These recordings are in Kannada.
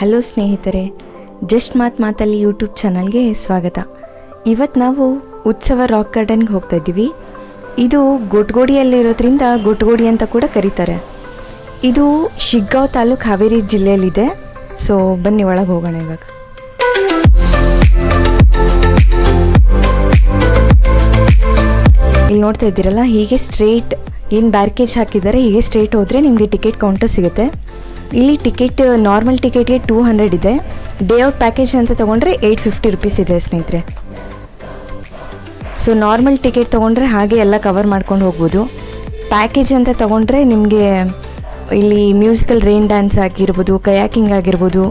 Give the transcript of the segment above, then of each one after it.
ಹಲೋ ಸ್ನೇಹಿತರೆ, ಜಸ್ಟ್ ಮಾತಲ್ಲಿ ಯೂಟ್ಯೂಬ್ ಚಾನಲ್ಗೆ ಸ್ವಾಗತ. ಇವತ್ತು ನಾವು ಉತ್ಸವ ರಾಕ್ ಗಾರ್ಡನ್ಗೆ ಹೋಗ್ತಾ ಇದ್ದೀವಿ. ಇದು ಗೊಟ್ಗೋಡಿಯಲ್ಲಿರೋದ್ರಿಂದ ಗೊಟ್ಗೋಡಿ ಅಂತ ಕೂಡ ಕರೀತಾರೆ. ಇದು ಶಿಗ್ಗಾಂವ್ ತಾಲೂಕು, ಹಾವೇರಿ ಜಿಲ್ಲೆಯಲ್ಲಿದೆ. ಸೊ ಬನ್ನಿ ಒಳಗೆ ಹೋಗೋಣ. ಇವಾಗ ಇಲ್ಲಿ ನೋಡ್ತಾ ಇದ್ದೀರಲ್ಲ, ಹೀಗೆ ಸ್ಟ್ರೇಟ್ ಏನು ಬ್ಯಾರಿಕೇಡ್ಸ್ ಹಾಕಿದ್ದಾರೆ, ಹೀಗೆ ಸ್ಟ್ರೇಟ್ ಹೋದರೆ ನಿಮಗೆ ಟಿಕೆಟ್ ಕೌಂಟರ್ ಸಿಗುತ್ತೆ. ಇಲ್ಲಿ ಟಿಕೆಟ್ ನಾರ್ಮಲ್ ಟಿಕೆಟ್ಗೆ 200 ಇದೆ. ಡೇ ಔಟ್ ಪ್ಯಾಕೇಜ್ ಅಂತ ತೊಗೊಂಡ್ರೆ 850 ರುಪೀಸ್ ಇದೆ ಸ್ನೇಹಿತರೆ. ಸೊ ನಾರ್ಮಲ್ ಟಿಕೆಟ್ ತೊಗೊಂಡ್ರೆ ಹಾಗೆ ಎಲ್ಲ ಕವರ್ ಮಾಡ್ಕೊಂಡು ಹೋಗ್ಬೋದು. ಪ್ಯಾಕೇಜ್ ಅಂತ ತೊಗೊಂಡ್ರೆ ನಿಮಗೆ ಇಲ್ಲಿ ಮ್ಯೂಸಿಕಲ್ ರೈನ್ ಡ್ಯಾನ್ಸ್ ಆಗಿರ್ಬೋದು, ಕಯಾಕಿಂಗ್ ಆಗಿರ್ಬೋದು,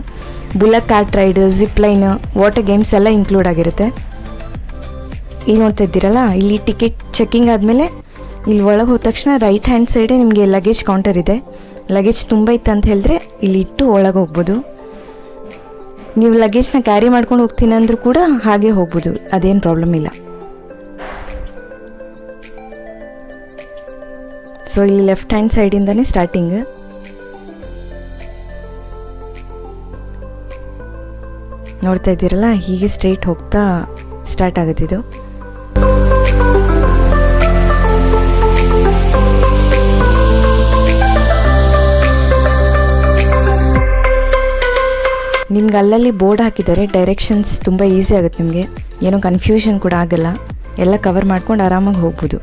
bullock cart ride, zip line, water games ಎಲ್ಲ ಇನ್ಕ್ಲೂಡ್ ಆಗಿರುತ್ತೆ. ಇಲ್ಲಿ ನೋಡ್ತಾ ಇದ್ದೀರಲ್ಲ, ಇಲ್ಲಿ ಟಿಕೆಟ್ ಚೆಕ್ಕಿಂಗ್ ಆದಮೇಲೆ ಇಲ್ಲಿ ಒಳಗೆ ಹೋದ ತಕ್ಷಣ ರೈಟ್ ಹ್ಯಾಂಡ್ ಸೈಡೇ ನಿಮಗೆ ಲಗೇಜ್ ಕೌಂಟರ್ ಇದೆ. ಲಗೇಜ್ ತುಂಬ ಇತ್ತು ಅಂತ ಹೇಳಿದ್ರೆ ಇಲ್ಲಿ ಇಟ್ಟು ಒಳಗೆ ಹೋಗ್ಬೋದು. ನೀವು ಲಗೇಜ್ನ ಕ್ಯಾರಿ ಮಾಡ್ಕೊಂಡು ಹೋಗ್ತೀನಿ ಅಂದರೂ ಕೂಡ ಹಾಗೆ ಹೋಗ್ಬೋದು, ಅದೇನು ಪ್ರಾಬ್ಲಮ್ ಇಲ್ಲ. ಸೊ ಇಲ್ಲಿ ಲೆಫ್ಟ್ ಹ್ಯಾಂಡ್ ಸೈಡಿಂದನೇ ಸ್ಟಾರ್ಟಿಂಗ್. ನೋಡ್ತಾ ಇದ್ದೀರಲ್ಲ, ಹೀಗೆ ಸ್ಟ್ರೇಟ್ ಹೋಗ್ತಾ ಸ್ಟಾರ್ಟ್ ಆಗುತ್ತಿದ್ದು. ನಿಮ್ಗೆ ಅಲ್ಲಲ್ಲಿ ಬೋರ್ಡ್ ಹಾಕಿದ್ದಾರೆ, ಡೈರೆಕ್ಷನ್ಸ್ ತುಂಬ ಈಸಿ ಆಗುತ್ತೆ. ನಿಮಗೆ ಏನೋ ಕನ್ಫ್ಯೂಷನ್ ಕೂಡ ಆಗಲ್ಲ, ಎಲ್ಲ ಕವರ್ ಮಾಡ್ಕೊಂಡು ಆರಾಮಾಗಿ ಹೋಗ್ಬೋದು.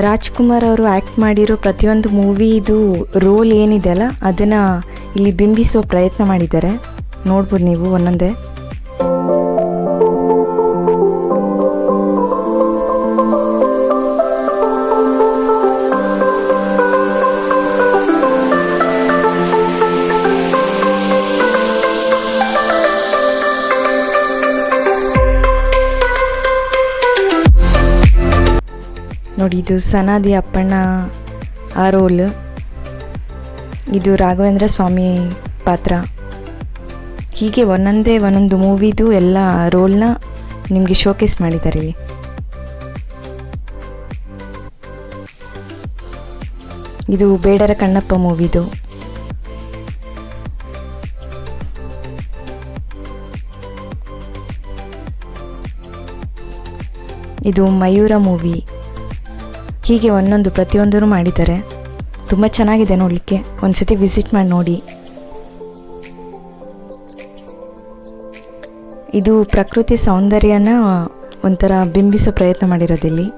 ರಾಜ್ಕುಮಾರ್ ಅವರು ಆ್ಯಕ್ಟ್ ಮಾಡಿರೋ ಪ್ರತಿಯೊಂದು ಮೂವಿದು ರೋಲ್ ಏನಿದೆ ಅಲ್ಲ, ಅದನ್ನು ಇಲ್ಲಿ ಬಿಂಬಿಸುವ ಪ್ರಯತ್ನ ಮಾಡಿದ್ದಾರೆ. ನೋಡ್ಬೋದು ನೀವು ಒಂದೊಂದೇ. ನೋಡಿ, ಇದು ಸನಾದಿ ಅಪ್ಪಣ್ಣ ಆ ರೋಲ್, ಇದು ರಾಘವೇಂದ್ರ ಸ್ವಾಮಿ ಪಾತ್ರ. ಹೀಗೆ ಒಂದೊಂದು ಮೂವಿದು ಎಲ್ಲ ರೋಲ್ನ ನಿಮಗೆ ಶೋಕೇಸ್ ಮಾಡಿದ್ದಾರೆ ಇಲ್ಲಿ. ಇದು ಬೇಡರ ಕಣ್ಣಪ್ಪ ಮೂವಿದು. ಇದು ಮಯೂರ ಮೂವಿ. ಹೀಗೆ ಪ್ರತಿಯೊಂದೂ ಮಾಡಿದ್ದಾರೆ. ತುಂಬ ಚೆನ್ನಾಗಿದೆ ನೋಡಲಿಕ್ಕೆ, ಒಂದ್ಸತಿ ವಿಸಿಟ್ ಮಾಡಿ ನೋಡಿ. ಇದು ಪ್ರಕೃತಿ ಸೌಂದರ್ಯನ ಒಂಥರ ಬಿಂಬಿಸೋ ಪ್ರಯತ್ನ ಮಾಡಿರೋದಿಲ್ಲಿ.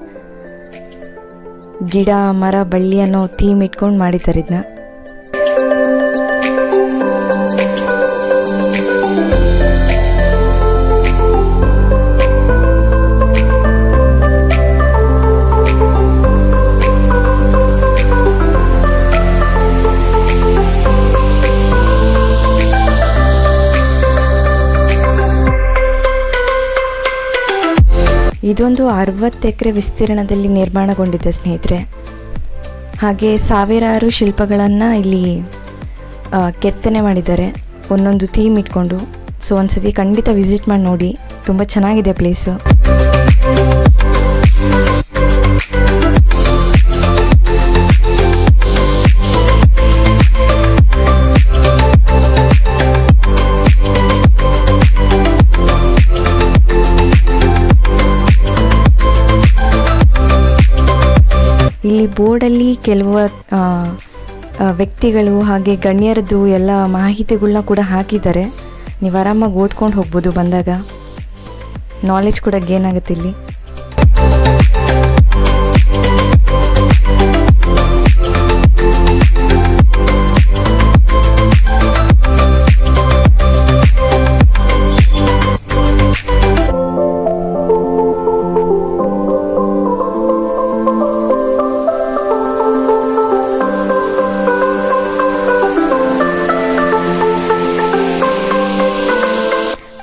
ಗಿಡ, ಮರ, ಬಳ್ಳಿ ಅನ್ನೋ ಥೀಮ್ ಇಟ್ಕೊಂಡು ಮಾಡಿದ್ದಾರೆ ಇದನ್ನ. ಇದೊಂದು 60 ಎಕರೆ ವಿಸ್ತೀರ್ಣದಲ್ಲಿ ನಿರ್ಮಾಣಗೊಂಡಿದೆ ಸ್ನೇಹಿತರೆ. ಹಾಗೆ ಸಾವಿರಾರು ಶಿಲ್ಪಗಳನ್ನು ಇಲ್ಲಿ ಕೆತ್ತನೆ ಮಾಡಿದ್ದಾರೆ, ಒಂದೊಂದು ಥೀಮ್ ಇಟ್ಕೊಂಡು. ಸೊ ಒಂದ್ಸತಿ ಖಂಡಿತ ವಿಸಿಟ್ ಮಾಡಿ ನೋಡಿ, ತುಂಬ ಚೆನ್ನಾಗಿದೆ ಪ್ಲೇಸು. ಇಲ್ಲಿ ಬೋರ್ಡಲ್ಲಿ ಕೆಲವು ವ್ಯಕ್ತಿಗಳು ಹಾಗೆ ಗಣ್ಯರದ್ದು ಎಲ್ಲ ಮಾಹಿತಿಗಳನ್ನ ಕೂಡ ಹಾಕಿದ್ದಾರೆ. ನೀವು ಆರಾಮಾಗಿ ಓದ್ಕೊಂಡು ಹೋಗ್ಬೋದು, ಬಂದಾಗ ನಾಲೆಜ್ ಕೂಡ ಗೇನ್ ಆಗುತ್ತೆ ಇಲ್ಲಿ.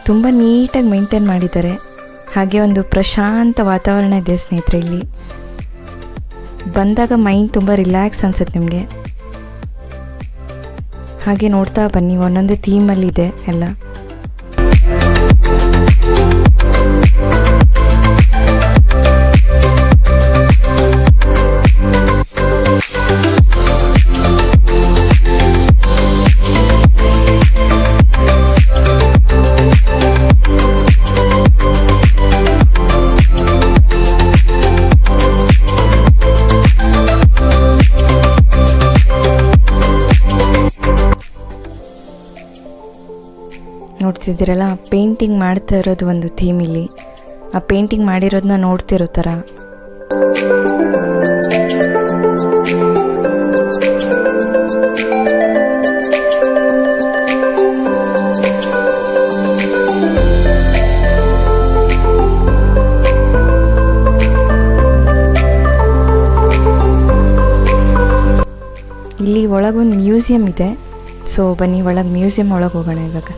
ತುಂಬ ನೀಟಾಗಿ ಮೇಂಟೈನ್ ಮಾಡಿದ್ದಾರೆ. ಹಾಗೆ ಒಂದು ಪ್ರಶಾಂತ ವಾತಾವರಣ ಇದೆ ಸ್ನೇಹಿತರೆ. ಇಲ್ಲಿ ಬಂದಾಗ ಮೈಂಡ್ ತುಂಬ ರಿಲ್ಯಾಕ್ಸ್ ಅನ್ಸುತ್ತೆ ನಿಮಗೆ. ಹಾಗೆ ನೋಡ್ತಾ ಬನ್ನಿ, ಒಂದೊಂದೇ ಥೀಮಲ್ಲಿದೆ ಎಲ್ಲ. ನೋಡ್ತಿದ್ದೀರಲ್ಲ, ಪೇಂಟಿಂಗ್ ಮಾಡ್ತಾ ಇರೋದು ಒಂದು ಥೀಮ್ ಇಲ್ಲಿ. ಆ ಪೇಂಟಿಂಗ್ ಮಾಡಿರೋದನ್ನ ನೋಡ್ತಿರೋ ಥರ. ಇಲ್ಲಿ ಒಳಗೊಂದು ಮ್ಯೂಸಿಯಂ ಇದೆ. ಸೊ ಬನ್ನಿ, ಒಳಗೆ ಮ್ಯೂಸಿಯಂ ಒಳಗೆ ಹೋಗೋಣ ಇವಾಗ.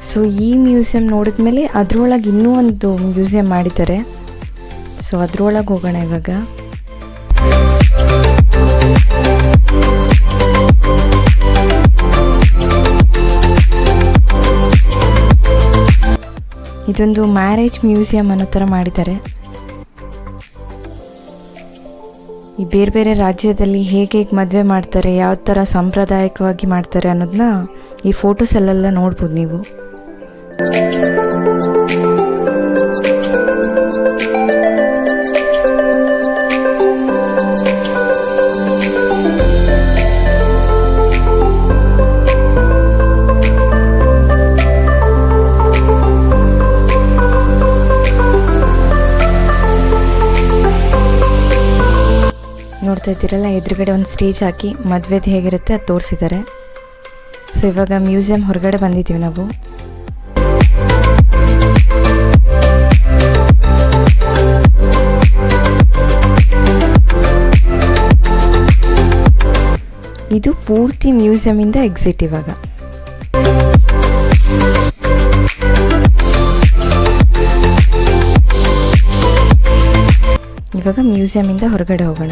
ಸೊ ಈ ಮ್ಯೂಸಿಯಂ ನೋಡಿದ್ಮೇಲೆ ಅದರೊಳಗೆ ಇನ್ನೂ ಒಂದು ಮ್ಯೂಸಿಯಂ ಮಾಡಿದ್ದಾರೆ. ಸೊ ಅದರೊಳಗೆ ಹೋಗೋಣ ಇವಾಗ. ಇದೊಂದು ಮ್ಯಾರೇಜ್ ಮ್ಯೂಸಿಯಂ ಅನ್ನೋ ಥರ ಮಾಡಿದ್ದಾರೆ. ಈ ಬೇರೆ ಬೇರೆ ರಾಜ್ಯದಲ್ಲಿ ಹೇಗೆ ಮದುವೆ ಮಾಡ್ತಾರೆ, ಯಾವ ಥರ ಸಾಂಪ್ರದಾಯಿಕವಾಗಿ ಮಾಡ್ತಾರೆ ಅನ್ನೋದನ್ನ ಈ ಫೋಟೋಸಲ್ಲೆಲ್ಲ ನೋಡ್ಬೋದು ನೀವು. ನೋಡ್ತಾ ಇದ್ದೀರಲ್ಲ, ಎದುರುಗಡೆ ಒಂದು ಸ್ಟೇಜ್ ಹಾಕಿ ಮದುವೆದು ಹೇಗಿರುತ್ತೆ ಅದು ತೋರಿಸಿದ್ದಾರೆ. ಸೊ ಇವಾಗ ಮ್ಯೂಸಿಯಂ ಹೊರಗಡೆ ಬಂದಿದ್ದೀವಿ ನಾವು. ಇದು ಪೂರ್ತಿ ಮ್ಯೂಸಿಯಮಿಂದ ಎಕ್ಸಿಟ್. ಇವಾಗ ಮ್ಯೂಸಿಯಮಿಂದ ಹೊರಗಡೆ ಹೋಗೋಣ.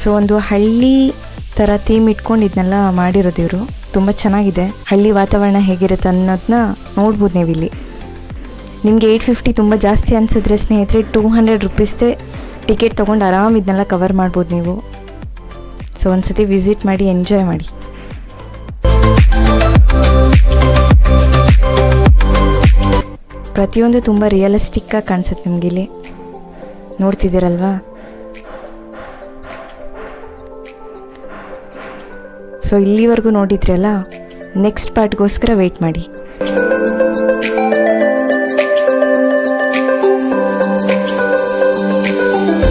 ಸೊ ಒಂದು ಹಳ್ಳಿ ಥರ ಥೀಮ್ ಇಟ್ಕೊಂಡು ಇದನ್ನೆಲ್ಲ ಮಾಡಿರೋದು ಇವರು. ತುಂಬ ಚೆನ್ನಾಗಿದೆ. ಹಳ್ಳಿ ವಾತಾವರಣ ಹೇಗಿರುತ್ತೆ ಅನ್ನೋದನ್ನ ನೋಡ್ಬೋದು ನೀವು ಇಲ್ಲಿ. ನಿಮಗೆ 850 ತುಂಬ ಜಾಸ್ತಿ ಅನಿಸಿದ್ರೆ ಸ್ನೇಹಿತರೆ, 200 ರೂಪೀಸ್ದೇ ಟಿಕೆಟ್ ತೊಗೊಂಡು ಆರಾಮ್ ಇದನ್ನೆಲ್ಲ ಕವರ್ ಮಾಡ್ಬೋದು ನೀವು. ಸೊ ಒಂದು ಸತಿ ವಿಸಿಟ್ ಮಾಡಿ, ಎಂಜಾಯ್ ಮಾಡಿ. ಪ್ರತಿಯೊಂದು ತುಂಬ ರಿಯಲಿಸ್ಟಿಕ್ಕಾಗಿ ಕಾಣಿಸುತ್ತೆ ನಿಮಗೆ ಇಲ್ಲಿ. ನೋಡ್ತಿದ್ದೀರಲ್ವಾ? ಸೊ ಇಲ್ಲಿವರೆಗೂ ನೋಡಿದ್ರಲ್ಲ, ನೆಕ್ಸ್ಟ್ ಪಾರ್ಟ್ಗೋಸ್ಕರ ವೆಯ್ಟ್ ಮಾಡಿ.